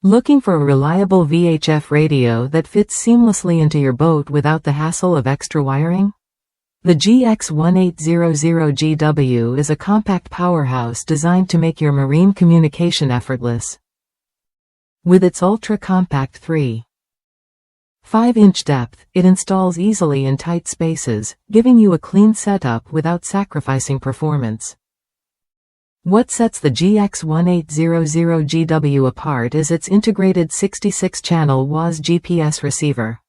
Looking for a reliable VHF radio that fits seamlessly into your boat without the hassle of extra wiring? The GX1800GW is a compact powerhouse designed to make your marine communication effortless. With its ultra-compact 3.5-inch depth, it installs easily in tight spaces, giving you a clean setup without sacrificing performance. What sets the GX1800GW apart is its integrated 66-channel WAAS GPS receiver.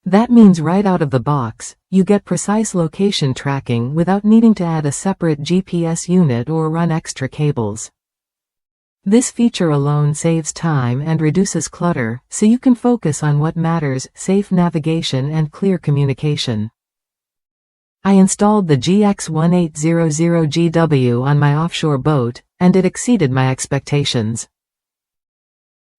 That means right out of the box, you get precise location tracking without needing to add a separate GPS unit or run extra cables. This feature alone saves time and reduces clutter, so you can focus on what matters: safe navigation and clear communication. I installed the GX1800GW on my offshore boat, and it exceeded my expectations.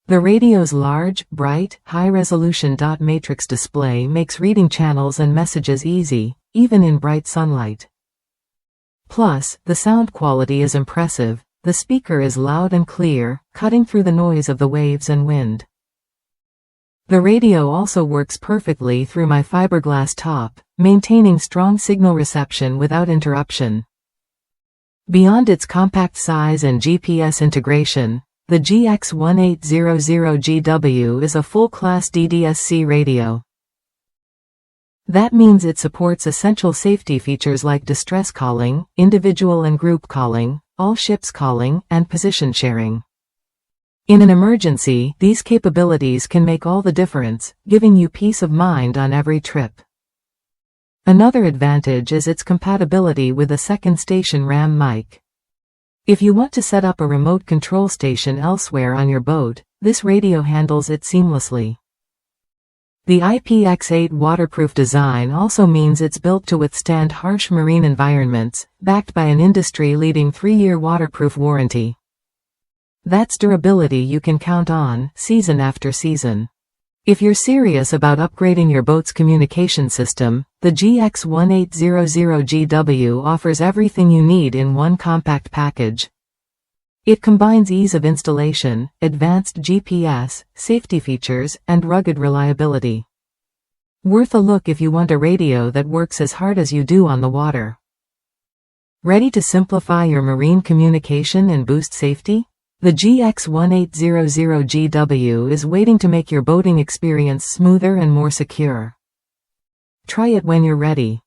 The radio's large, bright, high-resolution dot matrix display makes reading channels and messages easy, even in bright sunlight. Plus, the sound quality is impressive. The speaker is loud and clear, cutting through the noise of the waves and wind. The radio also works perfectly through my fiberglass top, maintaining strong signal reception without interruption. Beyond its compact size and GPS integration, the GX1800GW is a full-class DDSC radio. That means it supports essential safety features like distress calling, individual and group calling, all ships calling, and position sharing. In an emergency, these capabilities can make all the difference, giving you peace of mind on every trip. Another advantage is its compatibility with a second station RAM mic. If you want to set up a remote control station elsewhere on your boat, this radio handles it seamlessly. The IPX8 waterproof design also means it's built to withstand harsh marine environments, backed by an industry-leading 3-year waterproof warranty. That's durability you can count on, season after season. If you're serious about upgrading your boat's communication system, the GX1800GW offers everything you need in one compact package. It combines ease of installation, advanced GPS, safety features, and rugged reliability. Worth a look if you want a radio that works as hard as you do on the water. Ready to simplify your marine communication and boost safety? The GX1800GW is waiting to make your boating experience smoother and more secure. Try it when you're ready.